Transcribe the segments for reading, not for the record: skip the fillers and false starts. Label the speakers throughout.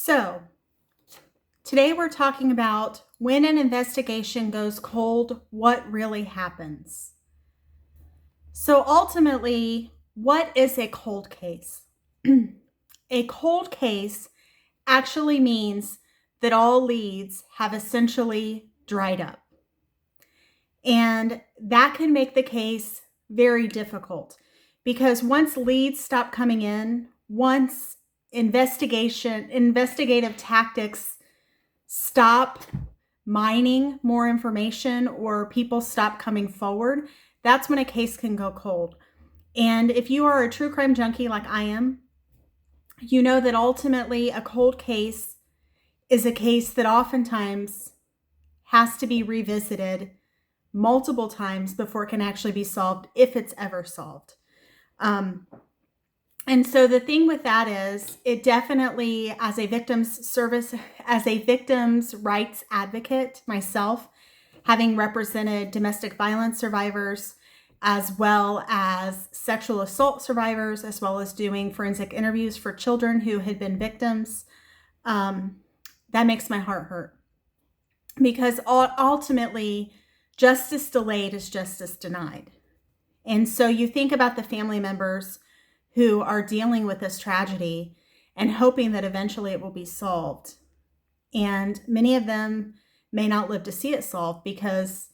Speaker 1: So, today we're talking about when an investigation goes cold, what really happens. So, ultimately, what is a cold case? A cold case actually means that all leads have essentially dried up. And that can make the case very difficult because once leads stop coming in, once investigative tactics stop mining more information or people stop coming forward, that's when a case can go cold. And if you are a true crime junkie like I am, you know that ultimately a cold case is a case that oftentimes has to be revisited multiple times before it can actually be solved, if it's ever solved. And so the thing with that is, it definitely, as a victim's rights advocate myself, having represented domestic violence survivors, as well as sexual assault survivors, as well as doing forensic interviews for children who had been victims, that makes my heart hurt. Because ultimately, justice delayed is justice denied. And so you think about the family members who are dealing with this tragedy and hoping that eventually it will be solved. And many of them may not live to see it solved because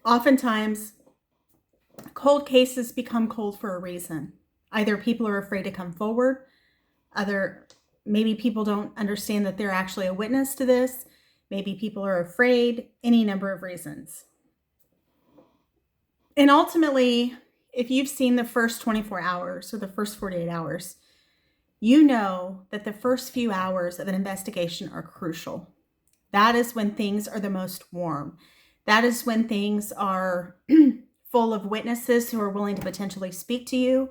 Speaker 1: oftentimes cold cases become cold for a reason. Either people are afraid to come forward, maybe people don't understand that they're actually a witness to this, maybe people are afraid, any number of reasons. And ultimately, if you've seen the first 24 hours or the first 48 hours, you know that the first few hours of an investigation are crucial. That is when things are the most warm. That is when things are full of witnesses who are willing to potentially speak to you.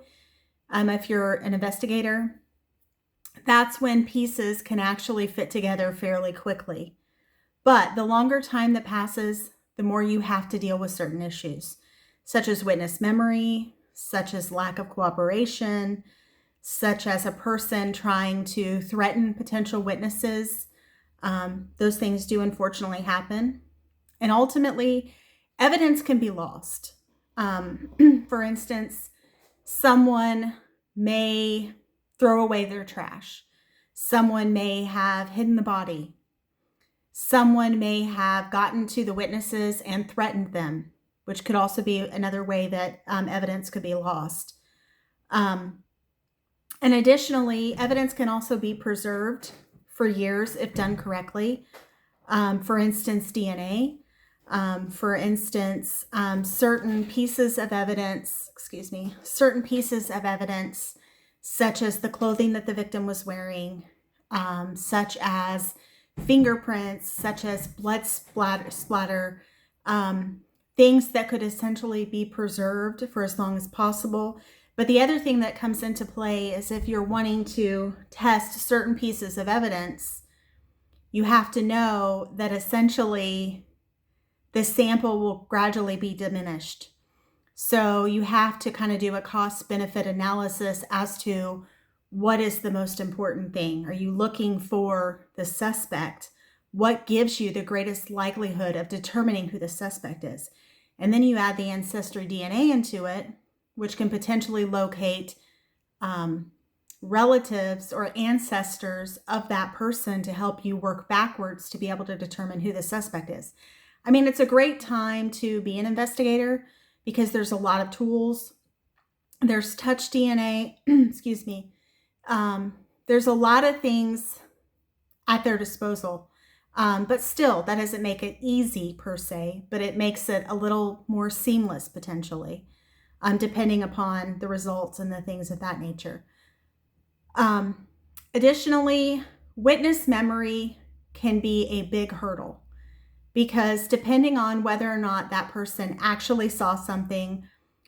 Speaker 1: If you're an investigator, that's when pieces can actually fit together fairly quickly. But the longer time that passes, the more you have to deal with certain issues, such as witness memory, such as lack of cooperation, such as a person trying to threaten potential witnesses. Those things do unfortunately happen. And ultimately, evidence can be lost. For instance, someone may throw away their trash. Someone may have hidden the body. Someone may have gotten to the witnesses and threatened them, which could also be another way that evidence could be lost. And additionally, evidence can also be preserved for years if done correctly. For instance, DNA. For instance, certain pieces of evidence, such as the clothing that the victim was wearing, such as fingerprints, such as blood splatter, things that could essentially be preserved for as long as possible. But the other thing that comes into play is if you're wanting to test certain pieces of evidence, you have to know that essentially the sample will gradually be diminished. So you have to kind of do a cost-benefit analysis as to what is the most important thing. Are you looking for the suspect? What gives you the greatest likelihood of determining who the suspect is? And then you add the ancestry DNA into it, which can potentially locate relatives or ancestors of that person to help you work backwards to be able to determine who the suspect is. I mean, it's a great time to be an investigator because there's a lot of tools. There's touch DNA, excuse me. There's a lot of things at their disposal. But still, that doesn't make it easy per se, but it makes it a little more seamless potentially, depending upon the results and the things of that nature. Additionally, witness memory can be a big hurdle because depending on whether or not that person actually saw something,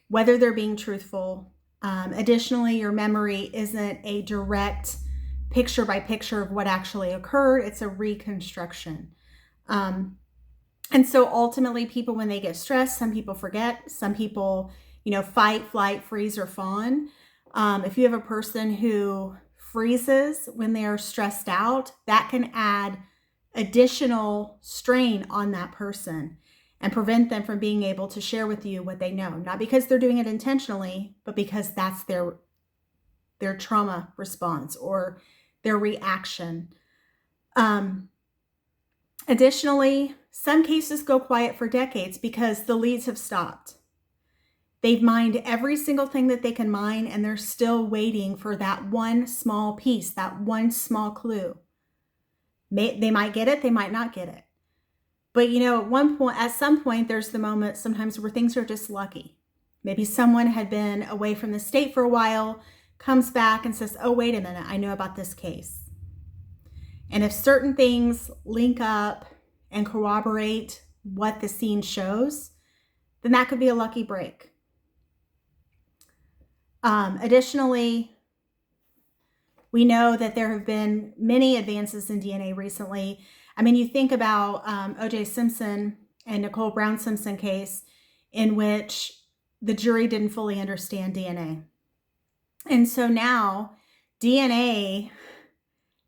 Speaker 1: whether they're being truthful, additionally, your memory isn't a direct picture by picture of what actually occurred. It's a reconstruction. And so ultimately people, when they get stressed, some people forget, some people, fight, flight, freeze, or fawn. If you have a person who freezes when they are stressed out, that can add additional strain on that person and prevent them from being able to share with you what they know. Not because they're doing it intentionally, but because that's their trauma response or their reaction. Additionally, some cases go quiet for decades because the leads have stopped. They've mined every single thing that they can mine, and they're still waiting for that one small piece, that one small clue. They might get it, they might not get it. But at some point, there's the moment sometimes where things are just lucky. Maybe someone had been away from the state for a while, comes back and says, oh, wait a minute, I know about this case. And if certain things link up and corroborate what the scene shows, then that could be a lucky break. Additionally, we know that there have been many advances in DNA recently. I mean, you think about O.J. Simpson and Nicole Brown Simpson case, in which the jury didn't fully understand DNA. And so now DNA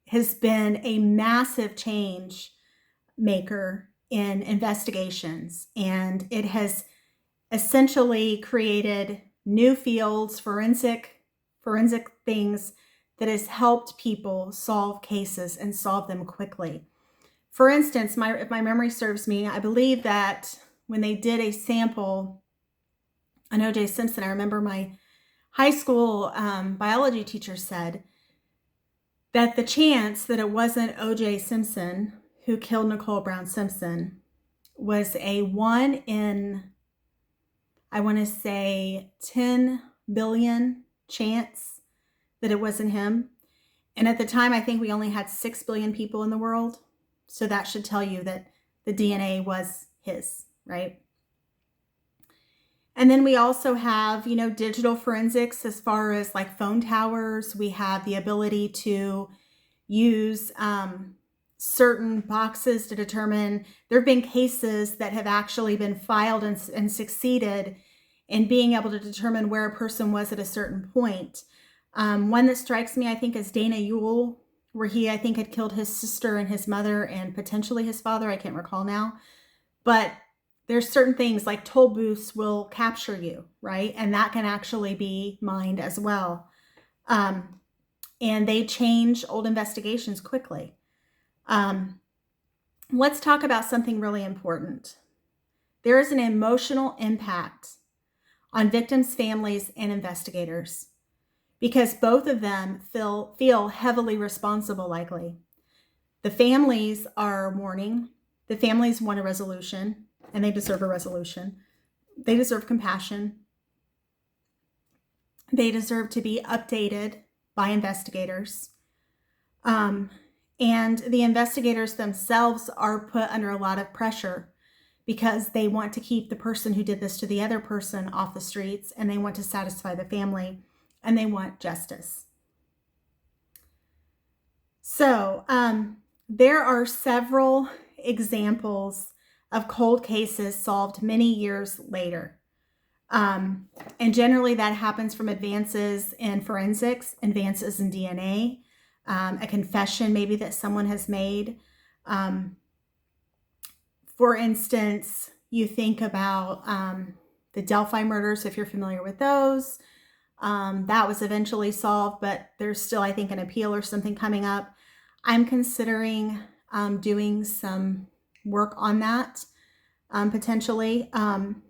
Speaker 1: has been a massive change maker in investigations, and it has essentially created new fields, forensic things that has helped people solve cases and solve them quickly. For instance, if my memory serves me, I believe that when they did a sample on O.J. Simpson, I remember my high school biology teacher said that the chance that it wasn't O.J. Simpson who killed Nicole Brown Simpson was a 1 in, I want to say, 10 billion chance that it wasn't him. And at the time, I think we only had 6 billion people in the world. So that should tell you that the DNA was his, right? And then we also have, digital forensics as far as like phone towers. We have the ability to use certain boxes to determine. There have been cases that have actually been filed and succeeded in being able to determine where a person was at a certain point. One that strikes me, I think, is Dana Ewell, where he, I think, had killed his sister and his mother and potentially his father. I can't recall now. But there's certain things like toll booths will capture you, right? And that can actually be mined as well. And they change old investigations quickly. Let's talk about something really important. There is an emotional impact on victims' families and investigators, because both of them feel heavily responsible, likely. The families are mourning. The families want a resolution, and they deserve a resolution. They deserve compassion. They deserve to be updated by investigators. And the investigators themselves are put under a lot of pressure because they want to keep the person who did this to the other person off the streets, and they want to satisfy the family, and they want justice. So there are several examples of cold cases solved many years later. And generally that happens from advances in forensics, advances in DNA, a confession maybe that someone has made. For instance, you think about the Delphi murders, if you're familiar with those. That was eventually solved, but there's still, I think, an appeal or something coming up. I'm considering doing some work on that, potentially. And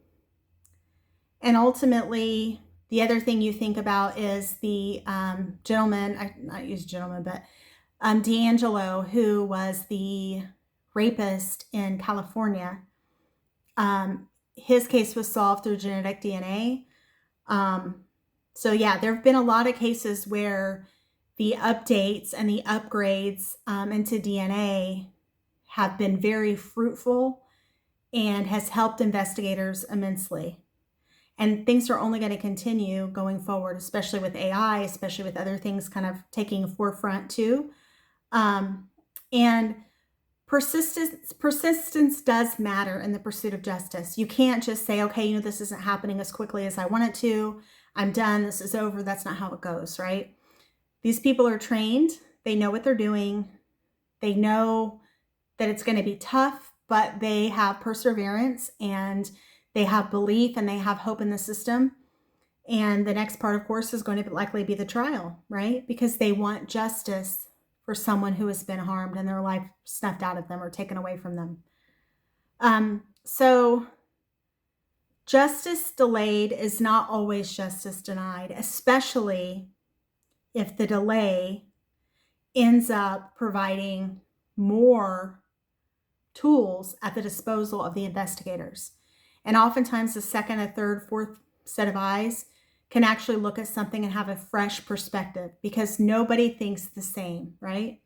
Speaker 1: ultimately, the other thing you think about is the gentleman, not use gentleman, but D'Angelo, who was the rapist in California. His case was solved through genetic DNA. So yeah, there have been a lot of cases where the updates and the upgrades into DNA have been very fruitful and has helped investigators immensely. And things are only going to continue going forward, especially with AI, especially with other things kind of taking a forefront too. And persistence does matter in the pursuit of justice. You can't just say, okay, this isn't happening as quickly as I want it to. I'm done. This is over. That's not how it goes, right? These people are trained. They know what they're doing. They know that it's going to be tough, but they have perseverance and they have belief and they have hope in the system. And the next part, of course, is going to likely be the trial, right? Because they want justice for someone who has been harmed and their life snuffed out of them or taken away from them. So justice delayed is not always justice denied, especially if the delay ends up providing more tools at the disposal of the investigators. And oftentimes the second, a third, fourth set of eyes can actually look at something and have a fresh perspective, because nobody thinks the same, right?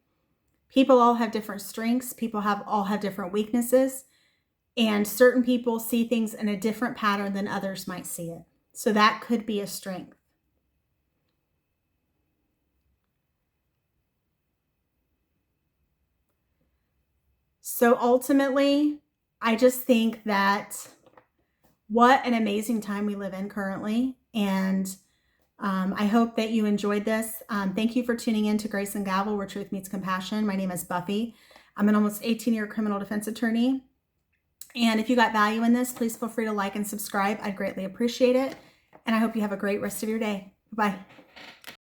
Speaker 1: People all have different strengths. People all have different weaknesses. And certain people see things in a different pattern than others might see it. So that could be a strength. So ultimately, I just think that what an amazing time we live in currently. And I hope that you enjoyed this. Thank you for tuning in to Grace and Gavel, where truth meets compassion. My name is Buffy. I'm an almost 18-year criminal defense attorney. And if you got value in this, please feel free to like and subscribe. I'd greatly appreciate it. And I hope you have a great rest of your day. Bye.